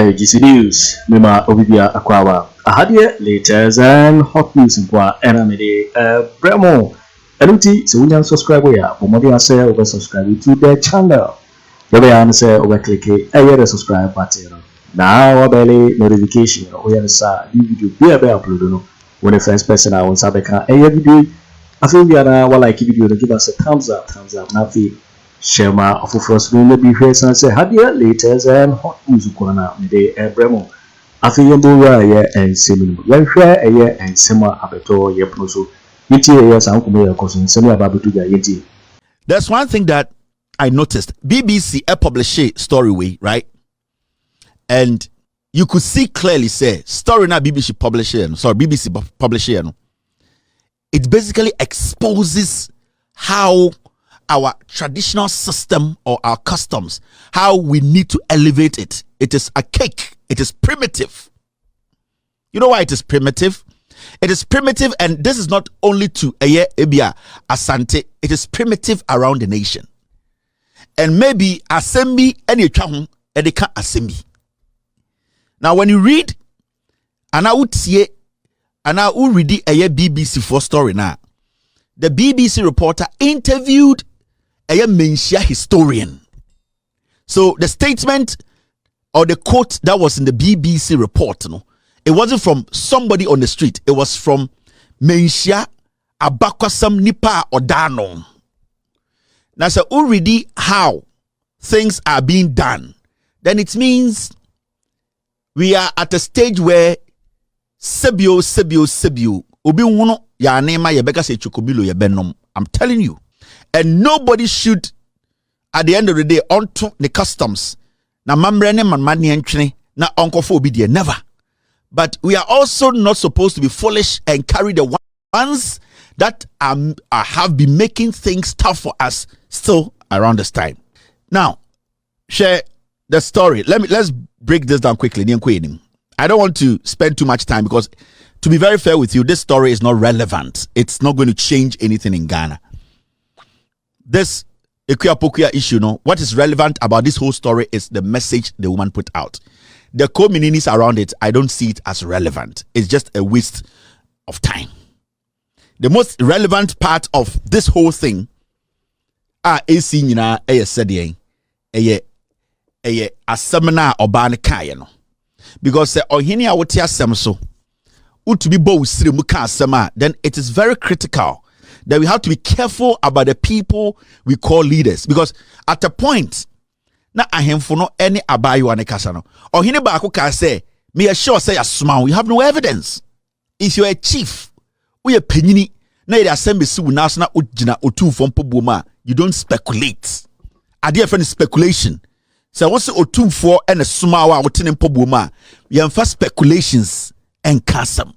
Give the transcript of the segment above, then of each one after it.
GC News, Mima Obibia Akwawa. I had here latest and hot news in Kwa and I'm Bremo. Eluti, so we can subscribe here. For more than say, over subscribe to their channel. You may answer over click the subscribe button. Now, belly notification or answer the video be uploaded. When the first person I want to have a video, I feel we are while I give you to give us a thumbs up, Nafi. Shema of first will be here and say, had here latest and hot news Kwana Mide Bremo. Afia Pokuaa and Sammy. Young share a year and Sema Abeto Yeproso. There's one thing that I noticed. BBC published a story way, right? And you could see clearly say story na BBC publishing. Sorry, BBC publishing. It basically exposes how our traditional system or our customs, how we need to elevate it. It is archaic. It is primitive. You know why it is primitive? It is primitive, and this is not only to Ebia Asante. It is primitive around the nation. And maybe Assembly and Edeka Assembly. Now, when you read, and I would see, and I would read a BBC for story now. The BBC reporter interviewed a Mensah historian. So the statement or the quote that was in the BBC report, it wasn't from somebody on the street. It was from Mensah Abakwasam Nipa Odano. Now, so already how things are being done, then it means we are at a stage where Sebio Obi wono ya nema yebeka se chukobilo yebenom. I'm telling you. And nobody should, at the end of the day, onto the customs. Na mamrene manmani entwene na onkofo obi de never. But we are also not supposed to be foolish and carry the ones that have been making things tough for us still around this time. Now, share the story. Let's break this down quickly. I don't want to spend too much time because, to be very fair with you, this story is not relevant. It's not going to change anything in Ghana. This Afia Pokuaa issue, what is relevant about this whole story is the message the woman put out. The communities around it, I don't see it as relevant. It's just a waste of time. The most relevant part of this whole thing is a seminar oban kaya no. Because ohini a wote asem so utubi bo usire mu ka asem, then it is very critical that we have to be careful about the people we call leaders. Because at a point, na ahemfo no any abayo ane kasa no. Ohini ba ako ka say, me assure say asuma, you have no evidence. If you're a chief, we a penyini, na ye assembly si wu naso na ojina Otumfuo mpoboma, you don't speculate. Ade friend speculation. So what's Otumfuo and a sumawa wotene mpoboma, you have speculations and custom.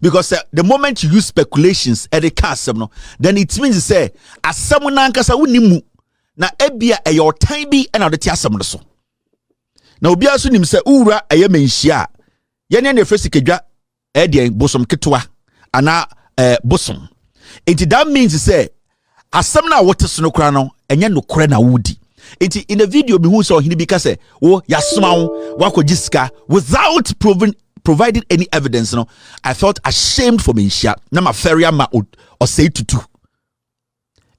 Because the moment you use speculations at the custom, then it means to say as someone ankasa unimu na ebia e your time bi and the tiasam so. Na obi aso nim se ura eye menhia. Ye ne first kedwa e de bosom ketwa ana bosom. That means to say asam na wote so no kra no enye no kra na wudi. In the video me hu so hini bi ka say wo yasoma wo wakogisika without providing any evidence, I felt ashamed for Mensah. Na ma feria ma or say tutu.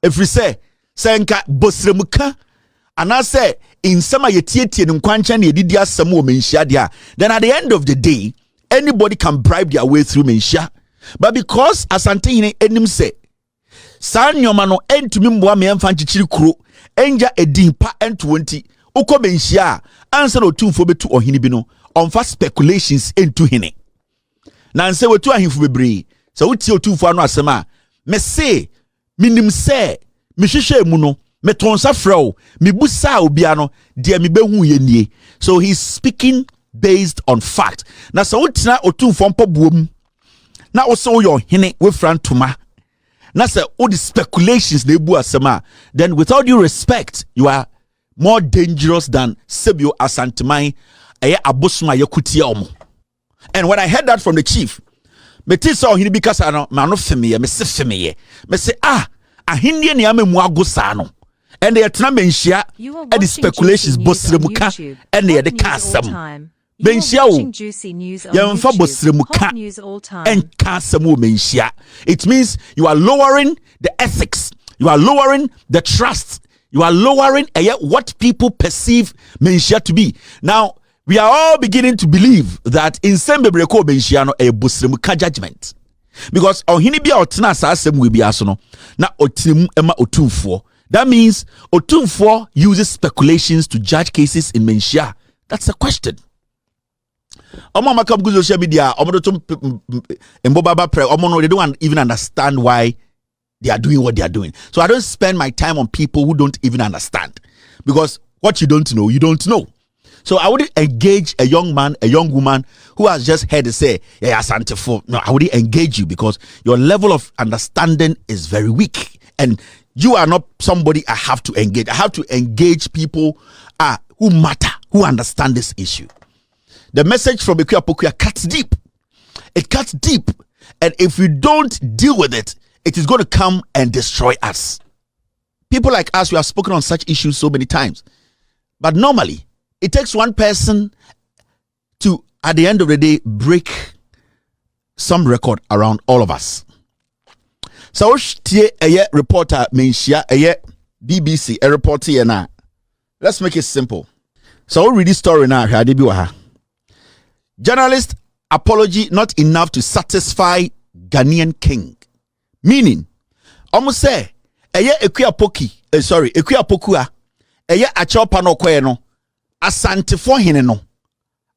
If we say nka bosremuka and I say in some yetieti no kwanchan ne didi asem wo Mensah dia, then at the end of the day anybody can bribe their way through Mensah. But because asante hine enim say san nyoma no entumi mboa me emfa nchichiri kuro enja edin pa ent20 uko Mensah ansa no Otumfuo betu ohini bi no on fast speculations into hine. Na nse wetu ahimfu bebre. So uti Otumfuo anu asema me say minim say me hwehwe mu no me tonsa frɛw me busa obia no de me behu ye nie. So he's speaking based on fact. Na so utina Otumfuo mpabuom na wo so yo hine we frantoma na say all the speculations they bu asema, then without due respect you are more dangerous than Sebio Asantemai abosuma yakutia omo. And when I heard that from the chief, me tisa he because I no feme me se feme me say ahindie ne amemu agosa no and they are trying menshia and the speculations bosremuka and they are the casam. Menshia Yamfa bosremuka and casamu menshia. It means you are lowering the ethics, you are lowering the trust, you are lowering what people perceive menshia to be. Now we are all beginning to believe that in Sembebreko menshia no a bosremuka judgment. Because ohini bia otena sa asem we bia so no na otim ema Otumfuo. That means Otumfuo uses speculations to judge cases in menshia. That's a question. Omo makam go social media, omo do embobaba pre, omo no, they don't even understand why they are doing what they are doing. So I don't spend my time on people who don't even understand. Because what you don't know, you don't know. So I wouldn't engage a young man, a young woman who has just heard to say, yeah, Asantefo. No, I wouldn't engage you because your level of understanding is very weak. And you are not somebody I have to engage. I have to engage people who matter, who understand this issue. The message from Afia Pokuaa cuts deep. It cuts deep. And if we don't deal with it, it is going to come and destroy us. People like us, we have spoken on such issues so many times. But normally, it takes one person to, at the end of the day, break some record around all of us. So, a reporter, Mensah, a BBC, a reporter here now. Let's make it simple. So, read this story now. Journalist apology not enough to satisfy Ghanaian king. Meaning, almost say, Afia Pokuaa, Achopa no kweno. Asantefo hene no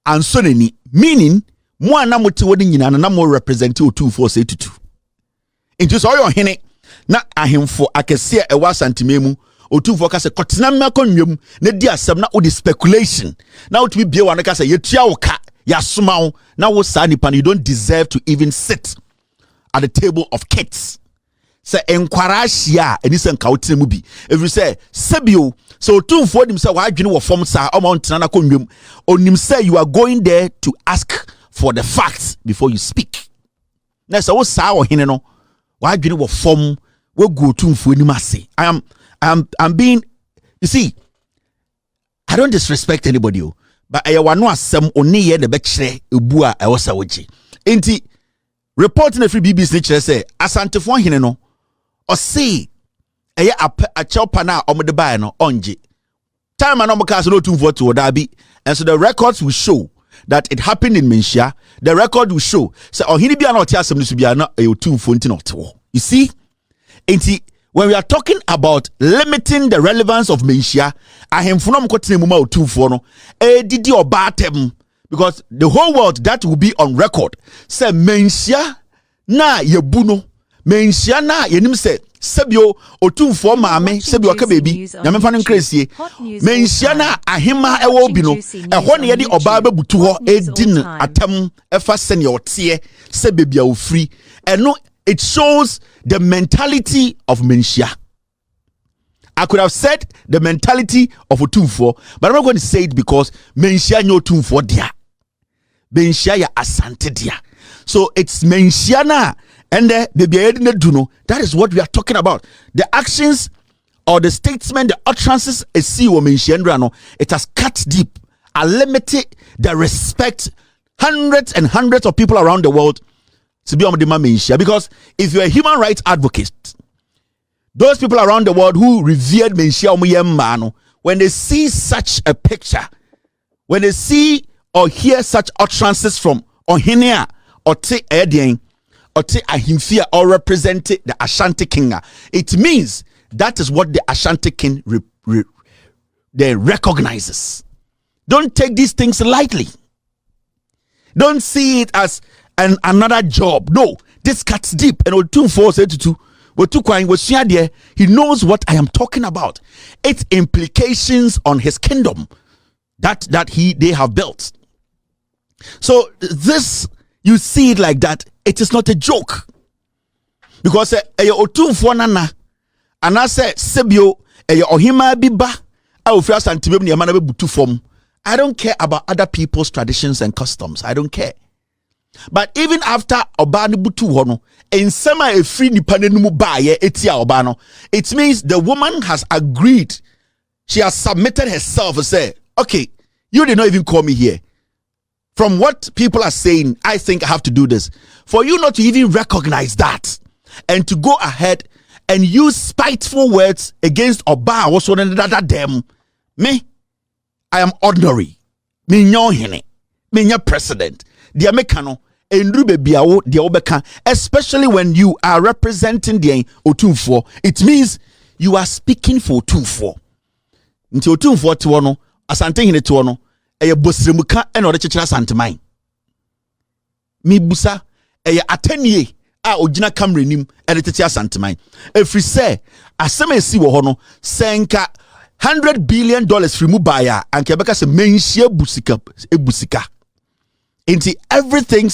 anso nani, meaning mo ana mote wodi nyina na mo represent Otumfuo say tutu into so your hene na ahemfo akese e wa santememu Otumfuo ka se kotena makonwam na di asem na odi speculation na otumi bie wa no ka se yetua wo ka ya soma wo na wo sa nipa, you don't deserve to even sit at the table of kids. Say enkwara hia eni se nka wotenemu bi every say sebio. So Otumfuo nim say wa adwene wo form sa o mountain na konwem onim say you are going there to ask for the facts before you speak. Na say wo sa o hene no wa adwene wo form we go Otumfuo nim ase. I'm being, you see, I don't disrespect anybody, but I want no asem oni ye de be kire ebu a e wo sa woji. Enti report na free BBC kire say Asantefo hene no o say eye a chopa na omde buy no onje time and omka no Otumfuo to Otabil, and so the records will show that it happened in Mensah. The record will show so ohini bia na otia asem no bia na Otumfuo nti no. You see, enti when we are talking about limiting the relevance of Mensah, ahemfo no mkotene mu ma Otumfuo no didi obatem, because the whole world that will be on record say Mensah na yebu no, Mensah na yenim say sebio Otumfuo maame sebio ka baby nyame fa no nkresie Mensah na ahema ewo bi no eho ne yedi oba babutu ho edin atam efa sene otie se baby a ofri eno. It shows the mentality of Mensah. I could have said the mentality of Otumfuo, but I'm not going to say it because Mensah no Otumfuo dia. Mensah ya asante dia. So it's Mensah na and the beheading duno. That is what we are talking about. The actions or the statement, the utterances a CEO Mensah no, it has cut deep, limited the respect hundreds and hundreds of people around the world to be on the Mensah. Because if you're a human rights advocate, those people around the world who revered Mensah, when they see such a picture, when they see or hear such utterances from Ohenia or Te Edien or Te Ahimfia or represent the Ashanti King, it means that is what the Ashanti King they recognizes. Don't take these things lightly. Don't see it as another job. No, this cuts deep. And Otumfuo said to he knows what I am talking about. Its implications on his kingdom that they have built. So this, you see it like that, it is not a joke. Because Otumfuo nana anase sebio ohima biba awofia santibem ne amana bebutu fom. I don't care about other people's traditions and customs. I don't care. But even after Oba ne butu hɔ no, ensema e free nipa ne mu ba ye etia Oba no, it means the woman has agreed. She has submitted herself and say, okay, you did not even call me here. From what people are saying, I think I have to do this. For you not to even recognize that and to go ahead and use spiteful words against Oba, what's one another them. Me, I am ordinary. Me nyohene. Me nya president. The Americano. Especially when you are representing the Otumfuo, it means you are speaking for Otumfuo. Nti Otumfuo tiwo no, asante hine tiwo no, eye bosremuka ena ode chechira santemai. Mi busa eye atenie a ogina camera nim ede tete asantemai. Efri se asem esi wo ho no, senka $100 billion free mu baya anke beka se menhia busika. Into everything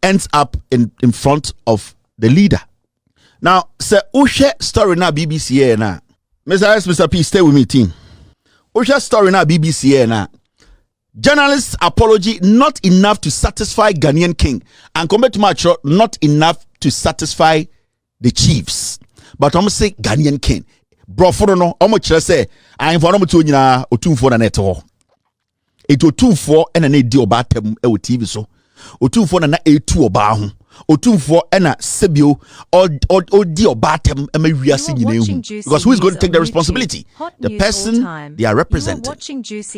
ends up in front of the leader. Now, sir, Usha story na BBC na. Mr. P, stay with me, team. Usha story na BBC na. Journalist's apology not enough to satisfy Ghanaian king, and compared to Macho, not enough to satisfy the chiefs. But I'm say Ghanaian king. Bro, for no, I'm say I'm for no to Otumfuo na neto. It Otumfuo ena na edi oba tem e wo TV so. Otumfuo na etu oba ho. Otumfuo ena sebio odi oba tem e ma wiase nyina. Because who is going to take the responsibility? The person they are representing.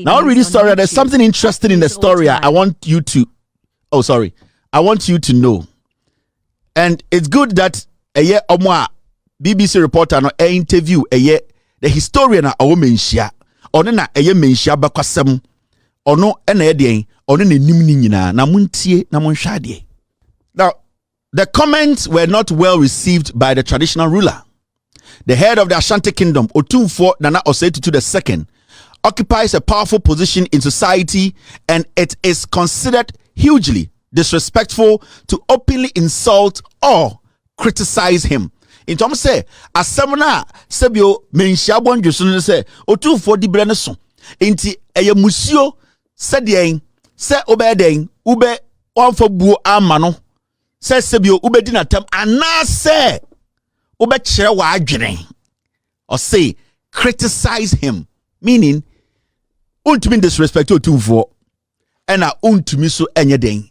Now read this story. There's something interesting in the story I want you to I want you to know. And it's good that BBC reporter no interview the historian a Mensah. Ono na Mensah bakwasem. Ono ena edien ono na nim ni nyina na muntie na monhwade. Now, the comments were not well received by the traditional ruler. The head of the Ashanti kingdom, Otumfuo Nana Osei II, occupies a powerful position in society, and it is considered hugely disrespectful to openly insult or criticize him. In terms say asemna sebio Mensah bonjuso no say Otumfuo di brane so enti eye musio sedien se obeden ube wanfo buo amano se sebio ube di natam ana se ube kire wa adwene or say criticize him, meaning untumi disrespect Otumfuo ena untumi so enye den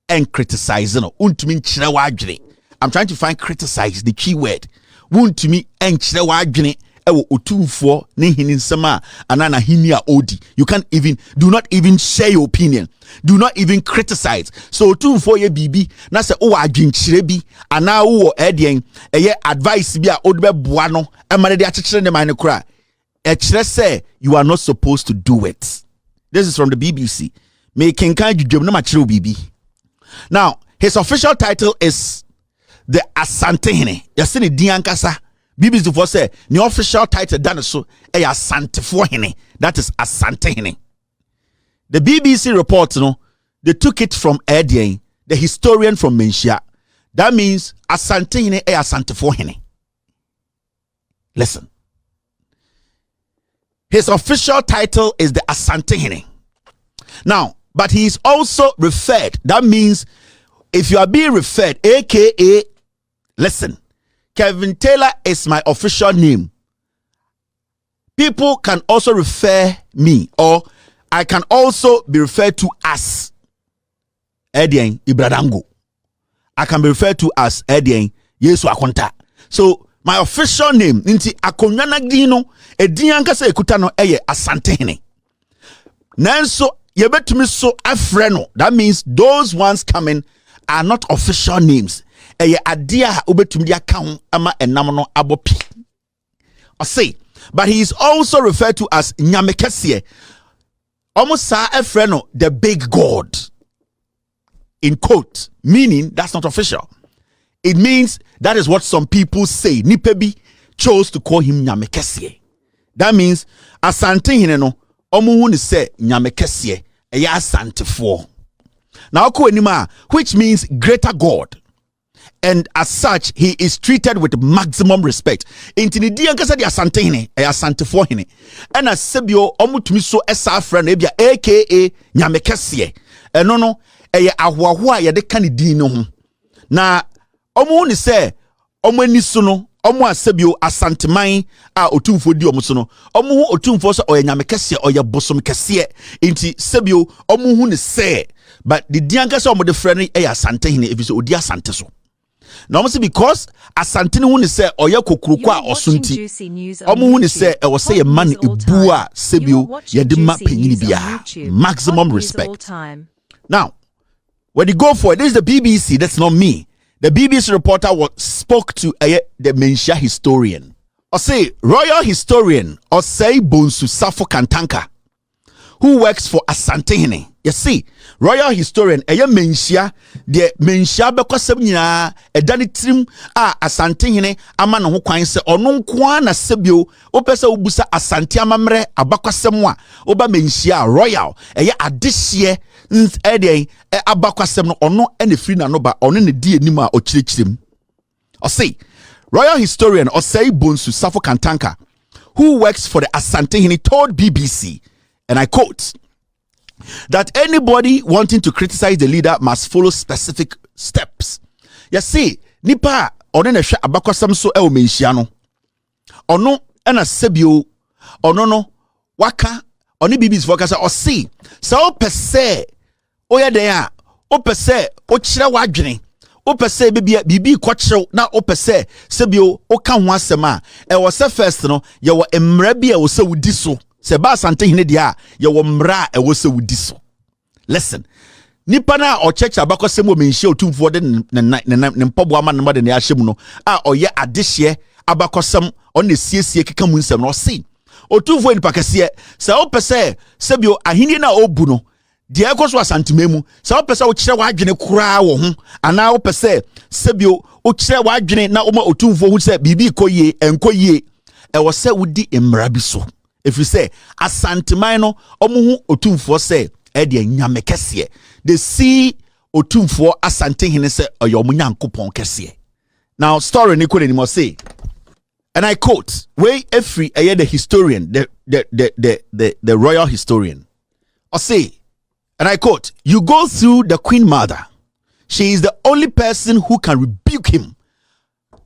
and criticize no untumi kire wa adwene. I'm trying to find criticize, the key word. Untumi enchire wa adwene ewo Otumfuo ne hini nsema anana hini a odi. You can't even, do not even share your opinion. Do not even criticize. So Otumfuo ye bibi na se o adwenchire bi ana wo edien eye advice bi a odbe boa no emane de akekere ne man ne kura. E kire say you are not supposed to do it. This is from the BBC. Me kenkan dwudwam na ma kire bibi. Now, his official title is the Asantehene. Yase ne din ankasa. BBC for say the official title done so e Asantefo hene. That is Asantehene. The BBC report, they took it from Edien, the historian from Mensah. That means Asantehene e Asantefo hene. Listen. His official title is the Asantehene. Now, but he is also referred. That means if you are being referred, aka, listen, Kevin Taylor is my official name. People can also refer me, or I can also be referred to as Edien Ibradango. I can be referred to as Edien Yesu Akonta. So my official name, Ninti Akonyana Dino, Edianka se ekutano eye Asantehene. Nanso yebetumi so afreno. That means those ones coming are not official names. Eye adia ubetumi dia kan ama enam no abopi. I say, but he is also referred to as Nyamekesiye. Almost sa afreno, the big God. In quote, meaning that's not official. It means that is what some people say. Nipebi chose to call him Nyamekesiye. That means Asantehene no omuhuni say Nyamekesiye eya Asantefo. Now which means greater God. And as such, he is treated with maximum respect. Intini diankasa di Asantehene eya Asantefo hene. And as sebio omutumi so esa friend ebia aka Nyamekesiye. No eye ahoaho a ye de kan din no ho na omo ni se omo ani so no omo asebio asanteman a Otumfuo di omo so no omo hu Otumfuo so oyanyame kese oye bosom kese nti sebio omo hu ni se but the dianka so omo de frɛ no asante hene ebi so odi asante so na omo se because asante ne hu ni se oye kokuroko a osonti omo hu ni se e wo se ye man ebu a sebio ye de ma penyini bia maximum respect. Now when you go for it, this is the BBC, that's not me. The BBC reporter spoke to the Mensah historian. Or say, royal historian, or say Bonsu Safo Kantanka, who works for Asante Hene. You see, royal historian, Mensah, the Mensah Bekosem Nina, Danitrim, Asante Hene, Amano who quine se, or non kwana sebio, Opesa Ubusa Asante Amamre, Abakosemwa, Oba Mensah, royal, Adishye, Abakwasem no ono ene free na no ba ono ne die nima o chirichirim. Or say royal historian or say Bonsu Safo Kantanka, who works for the Asante Hene, told BBC, and I quote, that anybody wanting to criticize the leader must follow specific steps. You see, nipa ono ne hwe abakwasem so o Mensah no ono ena sebio ono no waka oni BBC focus or see so per se oya den a opese o kire wadwene opese bibi kwakyew na opese sebio o ka ho asem a e wo se first no ye wo emra bi a wo se wudi so se ba Asante Hene dia ye wo mra e wo se wudi so. Listen, nipa na o church abakosem o Mensah Otumfuo de ne mpobo ama ne de ne ahyem no a oye adehye abakosem on ne siesie keka mu nsem no see Otumfuo nipa kese se opese sebio ahini na obu no de ekoso asantememu se opese wo kire wadwene kura wo ho ana opese sebio wo kire wadwene na oma Otumfuo hu se bibi koyie enkoyie e wo se wudi emra bi so efi se asanteman no omo hu Otumfuo se e de nyame kese they see Otumfuo Asante Hene se oyomo nyankopon kese. Now story ni kone ni mo say, and I quote, way every the historian, the royal historian, or say, and I quote, you go through the Queen Mother. She is the only person who can rebuke him.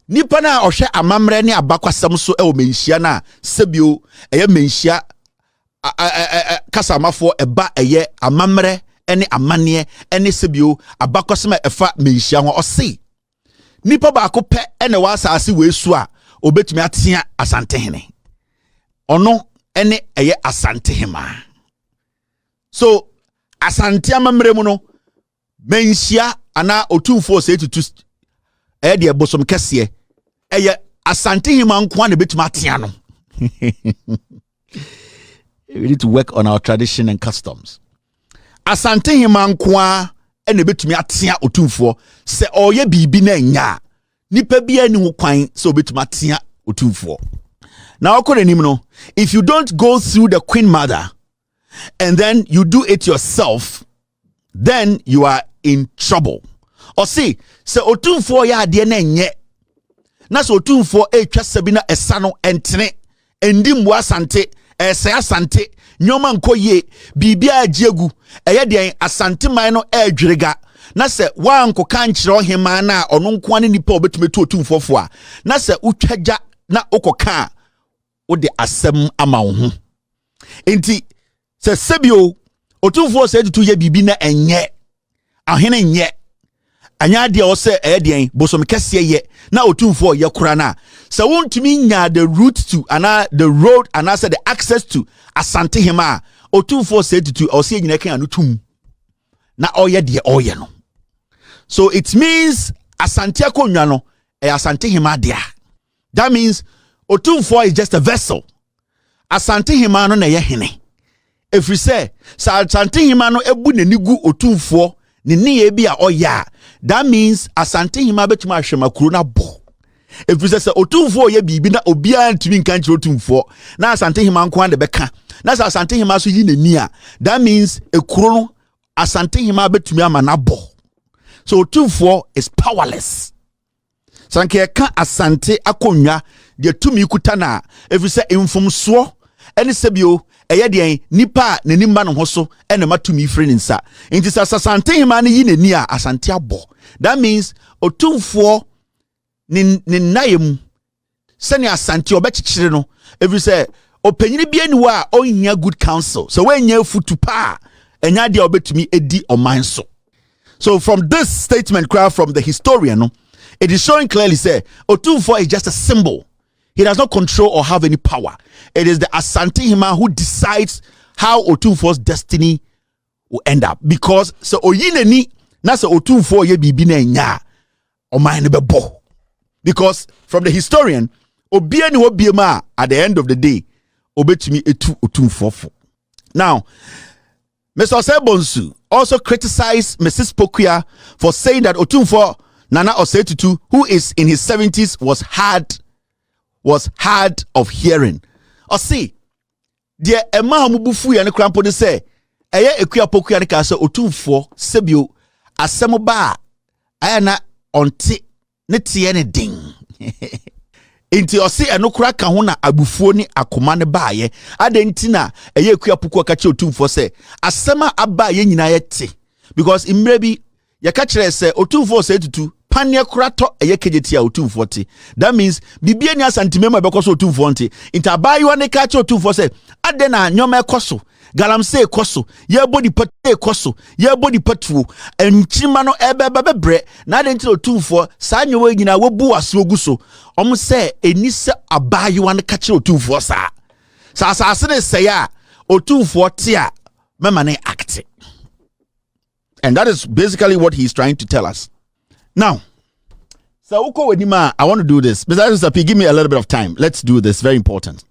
Nipana oshe amamre ni abakwasam so e Mensah na sebio Mensah kasamafo eba amamre ene amane ene sebio abakwasam efa Mensah ho ose. Nipa ba ko pe ene wa asase we su a obetumi atia Asante Hene. Ono ene Asante Hema. So Asante amamre mu no Mensah ana Otumfuo se tutu de bosom kese Asante Hema nko na betumi atia no. We need to work on our tradition and customs. Asante Hema nko ene betumi atia Otumfuo se oye bibi na nya nipa bia ni ho kwan se obetumi atia Otumfuo. Now akorenim no, if you don't go through the Queen Mother and then you do it yourself, then you are in trouble. Or see, se Otumfuo ya ade na nye na se Otumfuo etwa sabina esano entene endim Asante ese Asante nyoma nkoye bibia agiegu eye de Asante man no adwirega na se wa nkoka nkyere ohema na ono nko ane nipa obetumetu Otumfuo fo a na se utwaja na okoka wo de asem ama wo ho enti se sebio Otumfuo se tutu ye bibi na enye ahene nye anya de o se de bosom kese ye na Otumfuo ye kura na se wontumi nya the route to ana the road ana se the access to Asante Hema Otumfuo se tutu o se nyina kan anu tum na oye de oye no. So it means Asante akonwa no Asante Hema dia. That means Otumfuo is just a vessel. Asante Hema no na ye hene. If we say Asante Hema no ebu nenigu Otumfuo ni niye bi a oya, that means Asante Hema betumi ahwema kuro na bo. If we say Otumfuo ye bibi na obia ntumi nka nkyere Otumfuo na Asante Hema nko ande beka na Asante Hema so yi nani a, that means ekuro no Asante Hema betumi ama na bo. So Otumfuo is powerless. Sanke ka Asante akonwa de tumi kuta na if we say infomso ene sebio eye de nipa na nimba no hoso ene matumi free nsa nti Asante hima ne yi nani a Asante abo. That means Otumfuo ni nayem sene Asante obechichire no every say opanyini bia ni wa onhia good counsel so when nya futu pa enya dia obetumi edi oman so. So from this statement crowd from the historian no, it is showing clearly say Otumfuo is just a symbol. He does not control or have any power. It is the Asante hima who decides how Otumfuo's destiny will end up. Because so oyineni na so Otumfuo ye bibi na nya oman ne bebo. Because from the historian, obia ni obiema at the end of the day obetumi etu Otumfuo. Now, Mr. Osebonsu also criticized Mrs. Pokuaa for saying that Otumfuo Nana Osetutu, who is in his 70s, was hard of hearing. Or see, dear Emma Mubufu and Crampo de say, Aya Afia Pokuaa and Casa Otumfuo, Sebio, Asamoba, Ayana onti neti anything. Inti osi enokura ka ho na abufuo ni akoma ne baaye adentina eye Afia Pokuaa ka che Otumfuo se asema abaaye nyina ye te because imre bi ya ka kire se Otumfuo se tutu panye kura to eye kejeti a Otumfuo te. That means bibie ni asantimema bekoso Otumfuo nte inta abaaye ne ka che Otumfuo se ade na nyoma ekoso galamsey ekoso ye body pat ekoso ye body patuo enchima no ebebebre na ade nti Otumfuo sa nyowa nyina wobu aso oguso omo se enise abaaye ne ka che Otumfuo sa asase ne se ya Otumfuo te a mema ne act. And that is basically what he's trying to tell us. Now, so I want to do this. Mr. Sapi, give me a little bit of time. Let's do this. Very important.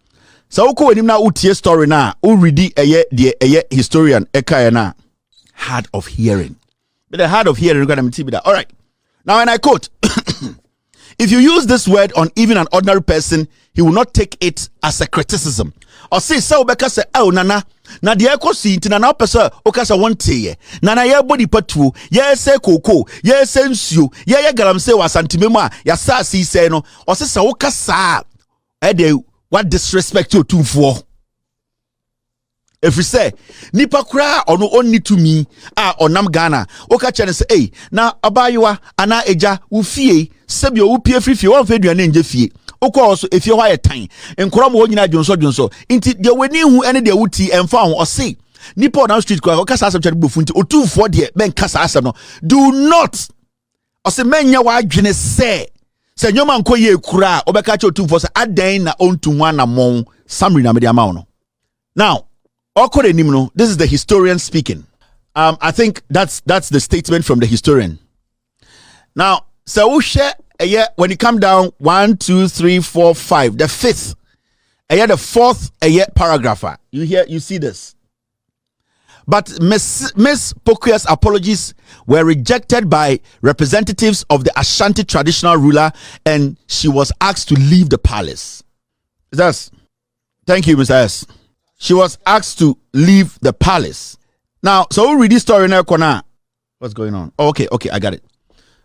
So now utie story na ready a historian ekayana hard of hearing. But the hard of hearing gonna be that. All right. Now, and I quote, if you use this word on even an ordinary person, he will not take it as a criticism. Or say so because say oh nana na de ekosi nti nana opese okasa wonte nana ye body patu ye se koko ye se nsuo ye galamsey wa santimemu a ya sa si se no o se okasa e de what disrespect to Otumfuo. If you say nipa kura ono onni to me onam Ghana oka chene say eh na abayiwa ana eja wo fie sebio wo pie frifie won fe duane nje fie okọ also efie hwa ye tan nkrom ho nyina dwonso inti de weni hu ene de wuti emfa ho ose nipa on street kwa okasa asem chade bofu nti Otumfuo de ben kasa asem no do not ose menya wa adwene se nyoma nko ye kura obeka cha Otumfuo se adan na ontu ho anamon samira na me ama no. Now this is the historian speaking. I think that's the statement from the historian. Now, so when you come down 1, 2, 3, 4, 5, the fifth, the fourth paragraph, you see this. But Miss Pokuaa's apologies were rejected by representatives of the Ashanti traditional ruler, and she was asked to leave the palace. Thank you, Mr. S. She was asked to leave the palace. Now, so we read this story now. What's going on? Oh, okay, I got it.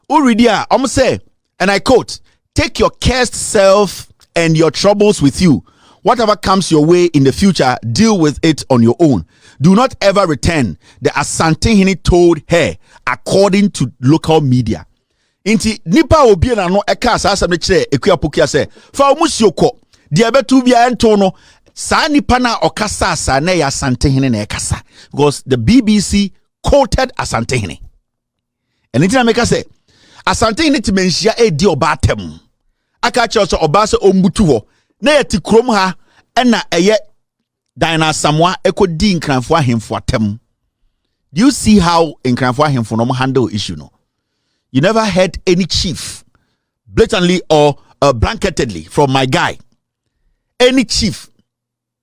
We read here. I'm gonna say, and I quote: "Take your cursed self and your troubles with you. Whatever comes your way in the future, deal with it on your own. Do not ever return." The Asante Hini told her, according to local media. Inti nipa obi na no eka asasam ne kire Afia Pokuaa se fa omusioko de abetu bia ento no. Sa nipa na okasa sa na ya Asante Hene na ekasa because the BBC quoted Asante Hene. And it na make say Asante Hene ti menhia edi oba atem aka che so oba se ombutu ho na yeti krom ha na eye Dina Samwa ekodi nkranfo ahemfo atem. Do you see how nkranfo ahemfo no handle issue no? You never heard any chief blatantly or blanketedly from my guy, any chief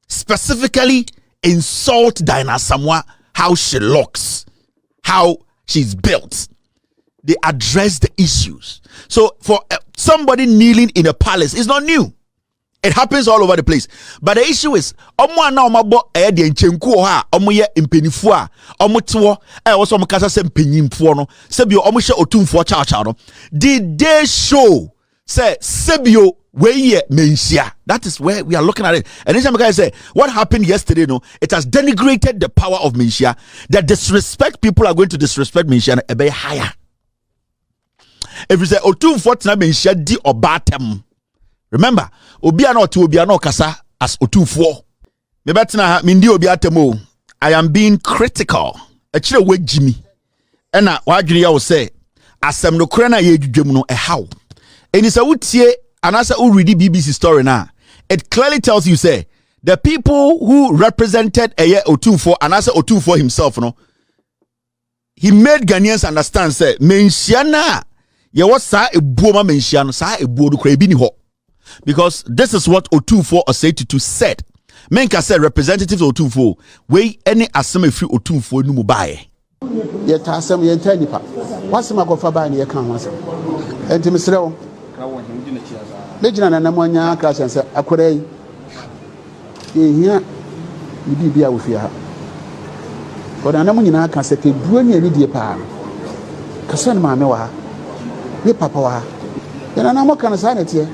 specifically insult Dina Samwa, how she looks, how she's built. They address the issues. So for somebody kneeling in a palace is not new. It happens all over the place. But the issue is, omo na omabo de nchenku ha, omo ye mpenifu a, omo tewo, also omo kasa se mpenyimfo no, se bi omo hye Otumfuo cha no. Did they show say sebio weye mensia. That is where we are looking at it. And then some guys say what happened yesterday, no, it has denigrated the power of mensia. The disrespect people are going to disrespect mensia a bit higher. If you say Otumfuo na mensia di obatem. Remember, obiano to obiano kasa as Otumfuo. Me betina mindi obiatemo. I am being critical. Actually we Jimmy. Ena wadwene ya wo say asem no kora na ye dwudwem no how. Eni sa wutie anasa u read BBC story na. It clearly tells you say the people who represented Otumfuo anasa Otumfuo himself no. He made Ghanaians understand say mensia na ye was sa ebuo ma mensia no sa ebuo do kra bi ni ho. Because this is what Otumfuo Osei said. Menka said representatives of Otumfuo we any asem free Otumfuo no mubaye. Ye tasem ye ntanipa. Wasema ko fa ba ne ye kan wasem. Enti misrewo. Mejina na namonya Christian say akore yi. Ehia bibia wo fia ha. Ko na namu nyina ka se ke duo ne ani die pa. Kasa na maame wa ha. Ne papa wa ha. Ye na namu kan sa na tie.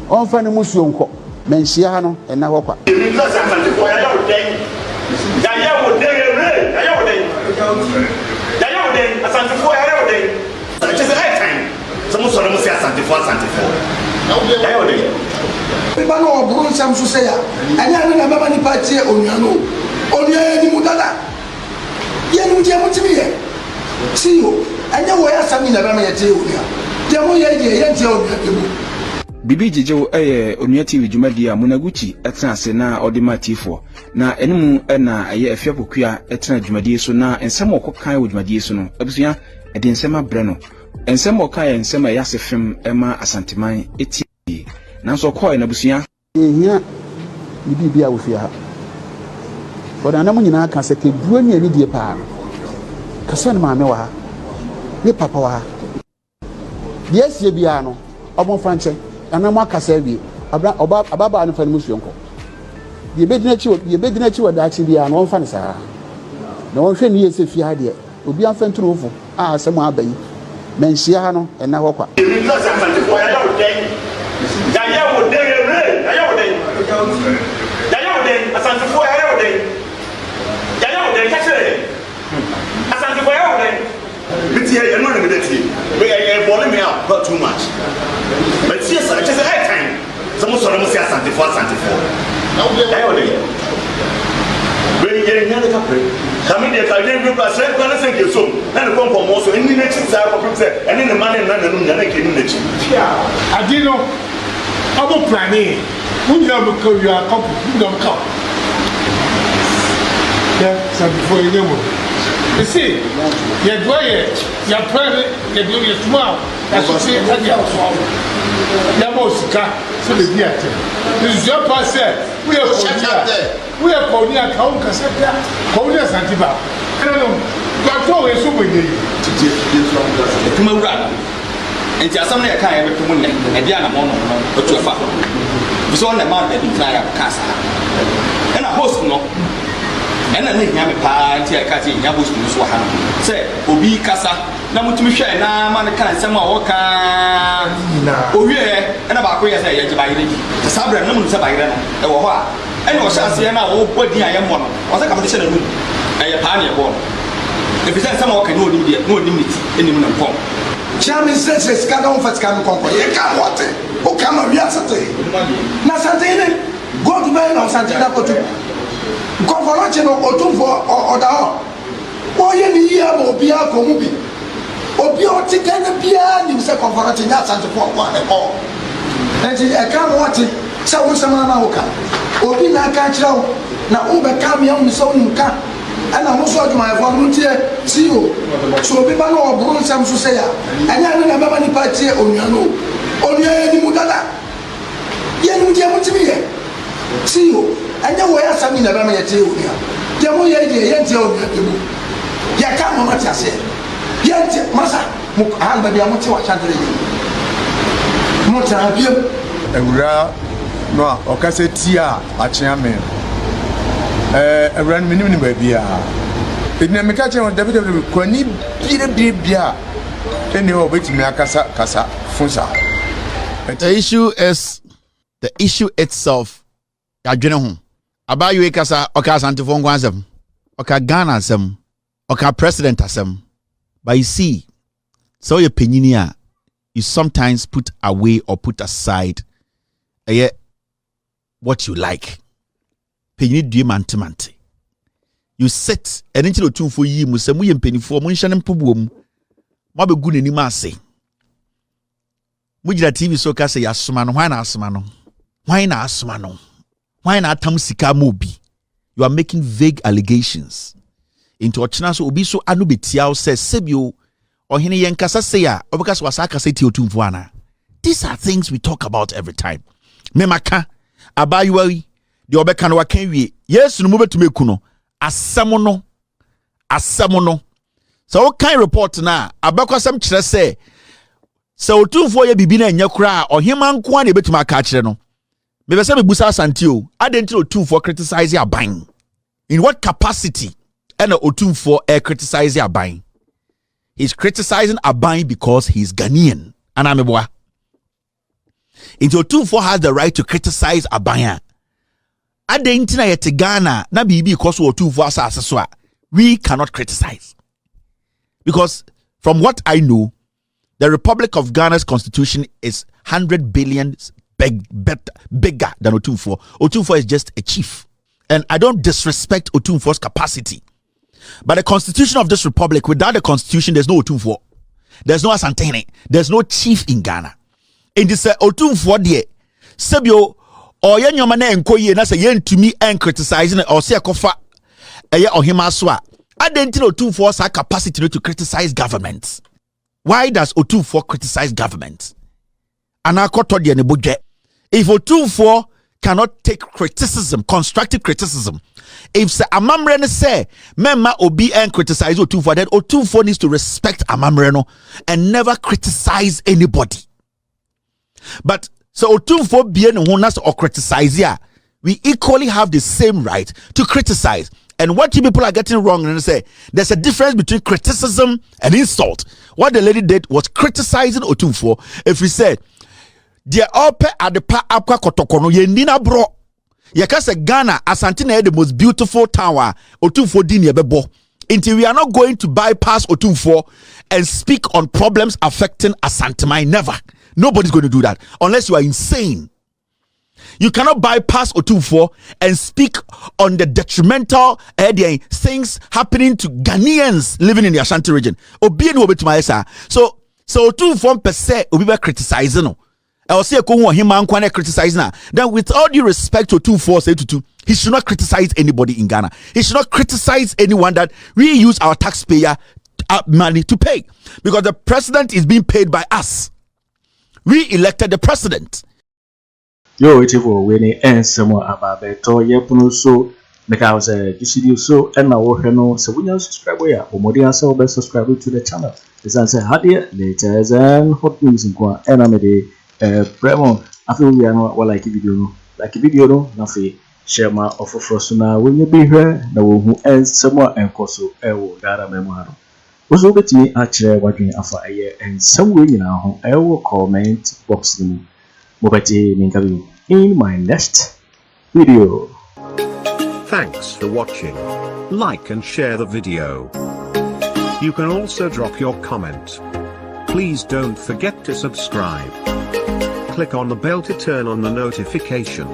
On fa ne musuo nko. Menhia no ena ho kwa. People know Bruno Sam Susaya, and I remember any party on Yano, on Yanni Mudada. Yanu Jamutimi. See you, and you wear some in the Aremeyaw Anas. Bibi Jijo Onya TV Jumadi a Munaguchi etna se na Odimatifo na enimu na Afia Pokuaa etna Jumadi so na ensem okokan wo Jumadi so no abusua ede ensem abre no ensem okan ensem yasefem ema asanteman eti nanso koy na abusua ehia bibia wo fia ha oda na munyina ka se ke duo ne ani die pa kasa na maame wa ha ne papa wa ha yesie bia no obon franche anam akasa wie ababa anu fa musuo nko ye bedina chi wada chi bia no onfa ne saa na wonhwe ne yese fie ha de obi anfa nturofo a asem abayi menhia ha no ena ho kwa not too much. But yes, I just had time. Someone saw them say Santifo. When you get another couple, come in there, I didn't do that. Say, "Gonna say you so." Then the pump also in the next side of people say, and in the money, none of them are getting it. Yeah, I didn't know. I was planning. We never call you a couple. We don't come. Yeah, Santifo, you know. You see, you're doing it. You're private. You're doing it tomorrow. That's what you say. Yamosika, so the theater. This is your passer. We are Konya. We are Konya, Kaun Casetta, Konya Santiba. I don't know. You are always so with you. Come around. And just some kind of a and Diana Mono, but to a father. It's on the man that you try up Casa. And a host no. And I think I'm a party. I can't see Yabus to Swaham. Say, Obi Casa. Na mutumi hwe na ma ne kan sem a woka owie na ba ko yesa ye jiba yire ji sabra na mun se ba yire no e wo ho a ene o chance na wo bodi aye mo no o se ka mte na nu e pa na e bo e fi se sem a woka no onim de no onim niti enim na pom Chairman says ska don fat kan konko ye ka wote o ka ma wi asate na sante ne god man on sante na kotu konforo che no Otumfuo oda ho wo ye ni ya mo bia ko mu bi obi o ti kan bia ni se conference nya asante po kwa e ko enti e ka mo wati se wo sama na wo ka obi na ka kira wo na wo be ka me am so nu ka ana mo so aduma e fo no tie ti o so obi ba no oburu nsam so se ya anya ne na baba ni party onua no onua ni mudada ye nu je mo ti mi ye ti o anya wo ya sami na ba me ye ti onua je mo ye je ye ti onua de mu ya ka mo ma ti ase yenti masa mu hamba bia mu ti wa chantere yi mu ta bia ewura no okase ti a achia me ewura no minim ni ba bia edina me ka che on David kwani bia eni ho betimi akasa funsa The issue itself. Adwene ho. About you kasa oka Santifo ngwansem. Oka Ghana asem. Oka president asem. But you see, so your penyinia, you sometimes put away or put aside what you like. Penyini due mante. You sit and into the Otumfuo yi mu se mu ye mpenifo mu nhye ne mpobuom. Ma be gu nanim ase. Mu gira TV so ka se yasoma no, why na asoma no? Why na asoma no? Why na atam sika mobi? You are making vague allegations. Into ochina so obi so anu betia say sebio ohene yenkasa say a obeka so wasaka say ti Otumfuo ana. These are things we talk about every time. Memaka abayuari de obeka no wakan wie. Yes no mobetumi ku no. Asamo no. So kind report na abakwasam kire say Otumfuo ye bibi na enya kura ohema nko a na betumi aka kire no. Maybe say busa Santio, identity Otumfuo criticize your buying. In what capacity? And Otumfuo criticize your buying. He's criticizing a buying because he's Ghanaian. And I'm a boy. Into Otumfuo has the right to criticize a buyer. Identity yet Ghana na bibi because Otumfuo asaswa. We cannot criticize. Because from what I know, the Republic of Ghana's constitution is 100 billion bigger than Otumfuo. Otumfuo is just a chief. And I don't disrespect Otumfuo's capacity. But the constitution of this republic, without the constitution, there's no Otumfuo. There's no Asantene. There's no chief in Ghana. In this Otumfuo de Sebio or Yanyomane and Koye, that's a yen to me and criticizing or say a kofa or him aswa. I didn't know Otumfuo's capacity to criticize governments. Why does Otumfuo criticize governments? And Akoto de nebuje. If Otumfuo cannot take criticism, constructive criticism, if Amamreno say, Mema Obi and criticize Otumfuo, then Otumfuo needs to respect Amamreno and never criticize anybody. But so Otumfuo bien honas or criticize ya, we equally have the same right to criticize. And what you people are getting wrong, and say there's a difference between criticism and insult. What the lady did was criticizing Otumfuo. If we said, "Dear ope adepa akwa kotokono yendina bro," yakase Ghana Asante na the most beautiful tower. Otumfuo di nebebo. Until we are not going to bypass Otumfuo and speak on problems affecting Asante, never. Nobody's going to do that unless you are insane. You cannot bypass Otumfuo and speak on the detrimental things happening to Ghanaians living in the Ashanti region. So Otumfuo per se obi be criticizing. I will say him criticizing. Then with all due respect to Otumfuo say to he should not criticize anybody in Ghana. He should not criticize anyone that we use our taxpayer money to pay, because the president is being paid by us. We elected the president. Yo, it's winning and somewhere about better. Yepuno so because you so and now no so when you subscribe here or more than so best subscribe to the channel. This answer had here later and hot news in Kwa and I'm a Prempeh. I feel we are not like a video no nothing share my offer for so now when you be here now who ends somewhere and koso ewo dara memoir. Also bet me actually working after a year and somewhere you know I will comment box them. In my next video. Thanks for watching. Like and share the video. You can also drop your comment. Please don't forget to subscribe. Click on the bell to turn on the notification.